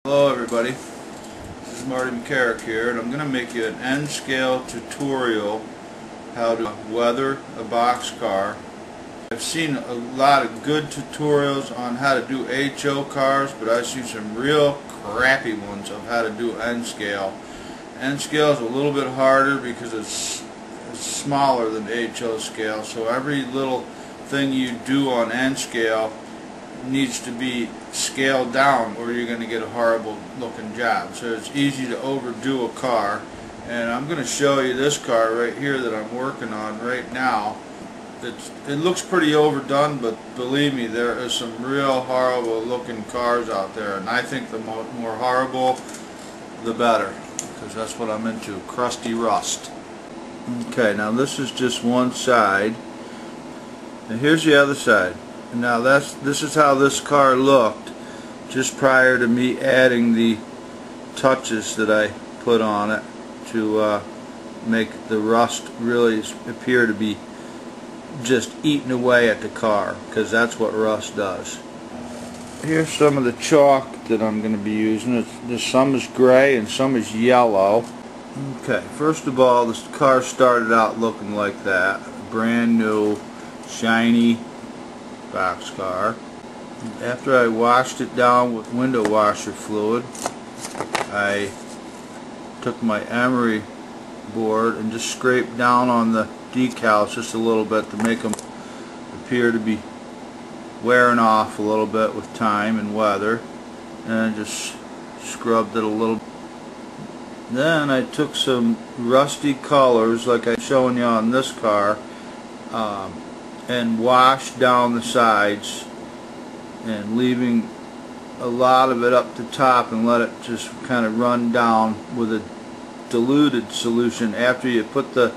Hello everybody, this is Marty McCarrick here, and I'm going to make you an N-scale tutorial how to weather a boxcar. I've seen a lot of good tutorials on how to do HO cars, but I've seen some real crappy ones of how to do N-scale. N-scale is a little bit harder because it's smaller than HO scale, so every little thing you do on N-scale needs to be scaled down or you're going to get a horrible looking job. So it's easy to overdo a car, and I'm going to show you this car right here that I'm working on right now. It looks pretty overdone, but believe me, there is some real horrible looking cars out there, and I think the more horrible the better, because that's what I'm into, crusty rust. Okay, now this is just one side, and here's the other side. Now this is how this car looked just prior to me adding the touches that I put on it to make the rust really appear to be just eating away at the car, because that's what rust does. Here's some of the chalk that I'm going to be using. Some is gray and some is yellow. Okay, first of all, this car started out looking like that. Brand new, shiny boxcar. After I washed it down with window washer fluid, I took my emery board and just scraped down on the decals just a little bit to make them appear to be wearing off a little bit with time and weather, and just scrubbed it a little. Then I took some rusty colors like I'm showing you on this car, and washed down the sides, and leaving a lot of it up the top, and let it just kind of run down with a diluted solution. After you put the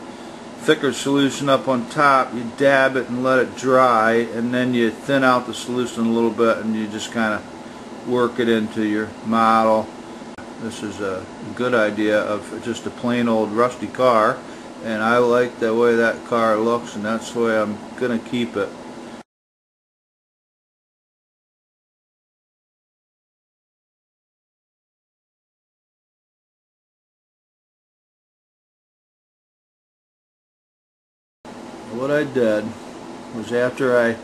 thicker solution up on top, you dab it and let it dry, and then you thin out the solution a little bit, and you just kind of work it into your model. This is a good idea of just a plain old rusty car, and I like the way that car looks, and that's the way I'm going to keep it. What I did was, after I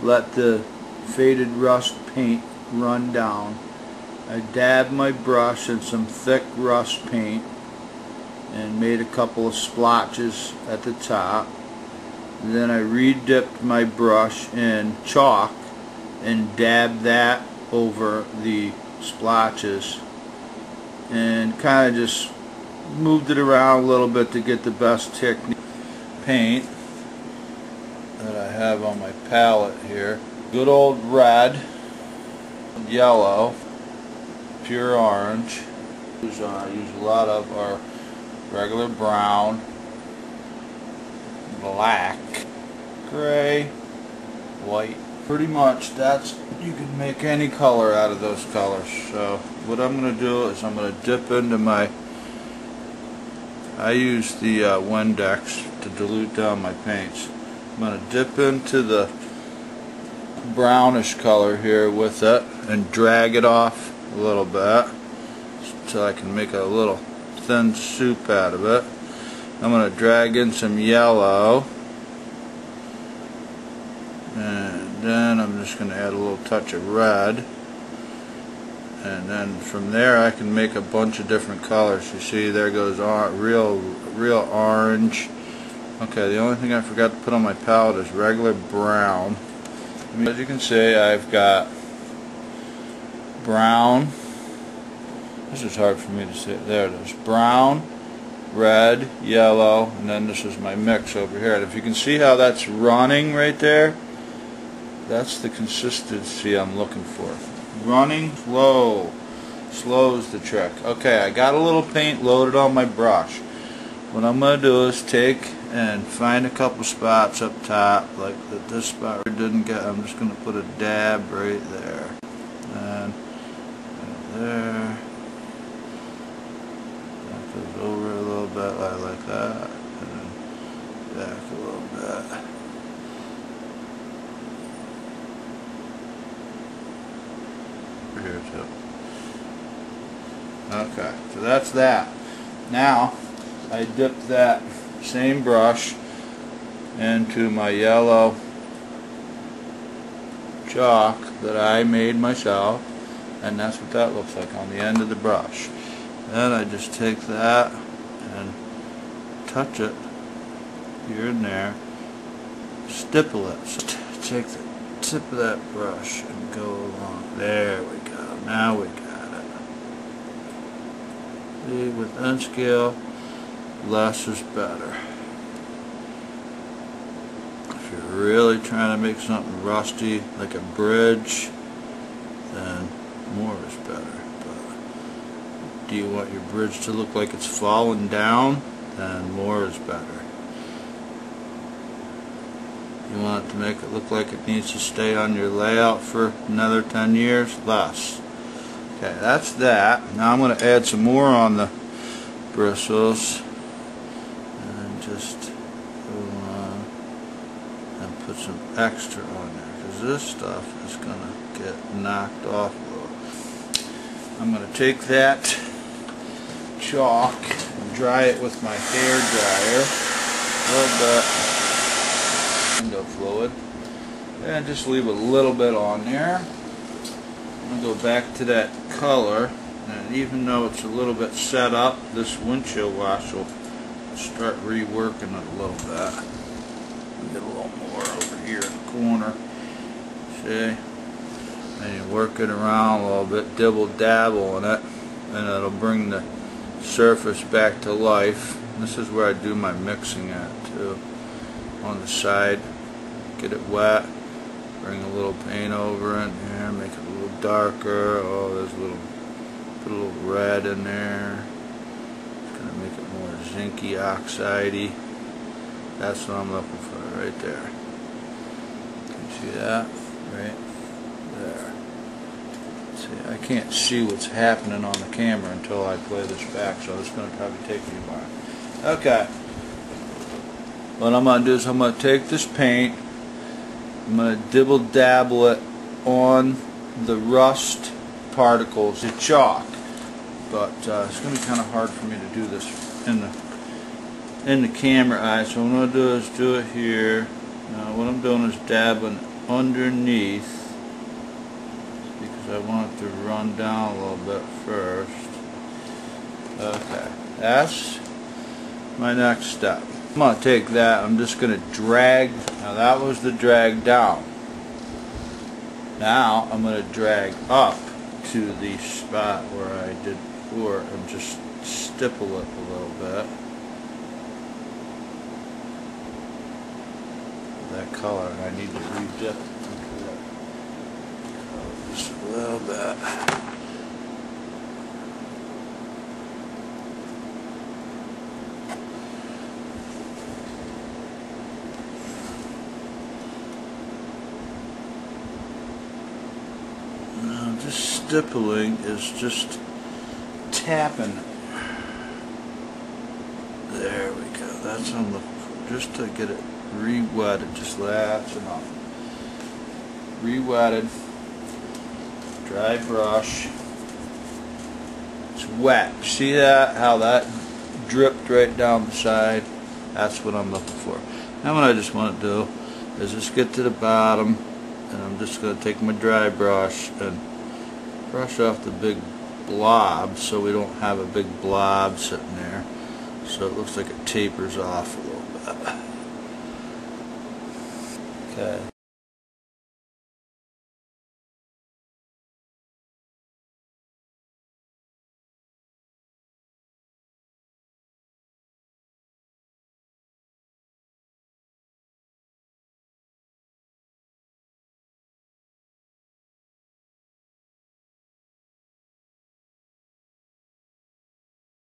let the faded rust paint run down, I dabbed my brush in some thick rust paint and made a couple of splotches at the top. And then I re-dipped my brush in chalk and dabbed that over the splotches, and kind of just moved it around a little bit to get the best technique. Paint that I have on my palette here, good old red, yellow, pure orange. I use a lot of our regular brown, black, gray, white. Pretty much you can make any color out of those colors. So what I'm going to do is I'm going to dip into I use the Windex to dilute down my paints. I'm going to dip into the brownish color here with it and drag it off a little bit so I can make a little thin soup out of it. I'm going to drag in some yellow, and then I'm just going to add a little touch of red, and then from there I can make a bunch of different colors. You see, there goes real orange. Okay, the only thing I forgot to put on my palette is regular brown. As you can see, I've got brown. This is hard for me to say. There it is. Brown, red, yellow, and then this is my mix over here. And if you can see how that's running right there, that's the consistency I'm looking for. Running slow. Slow is the trick. Okay, I got a little paint loaded on my brush. What I'm going to do is take and find a couple spots up top, like this spot where I didn't get. I'm just going to put a dab right there. And there. That goes over a little bit, like that. And then back a little bit. Here too. Okay, so that's that. Now I dip that same brush into my yellow chalk that I made myself, and that's what that looks like on the end of the brush. Then I just take that and touch it here and there, stipple it. So take the tip of that brush and go along. There we go. Now we got it. See, with N-scale, less is better. If you're really trying to make something rusty, like a bridge, then more is better. But do you want your bridge to look like it's falling down? Then more is better. You want it to make it look like it needs to stay on your layout for another 10 years? Less. Okay, that's that. Now I'm going to add some more on the bristles and just go on and put some extra on there, because this stuff is going to get knocked off a little. I'm going to take that chalk and dry it with my hair dryer a little bit. Window fluid, and just leave a little bit on there. I'm going to go back to that color, and even though it's a little bit set up, this windshield wash will start reworking it a little bit. Get a little more over here in the corner. See? And you work it around a little bit, dibble dabble in it, and it'll bring the surface back to life. This is where I do my mixing at too. On the side, get it wet, bring a little paint over it here, make it a little darker. Oh, there's a little, put a little red in there. It's gonna make it more zinky, oxidey. That's what I'm looking for right there. Can you see that? Right there. See, I can't see what's happening on the camera until I play this back, so it's gonna probably take me a while. Okay. What I'm going to do is I'm going to take this paint, I'm going to dibble dabble it on the rust particles, the chalk, but it's going to be kind of hard for me to do this in the camera eye, so what I'm going to do is do it here. Now what I'm doing is dabbing underneath, because I want it to run down a little bit first. Okay, that's my next step. I'm going to take that, I'm just going to drag, now that was the drag down. Now I'm going to drag up to the spot where I did before and just stipple it a little bit. That color, and I need to re-dip into that just a little bit. Just stippling is just tapping. There we go. That's what I'm looking for. Just to get it re-wetted. Just that's enough. Re-wetted. Dry brush. It's wet. See that? How that dripped right down the side? That's what I'm looking for. Now what I just want to do is just get to the bottom, and I'm just going to take my dry brush and brush off the big blob so we don't have a big blob sitting there, so it looks like it tapers off a little bit. Okay.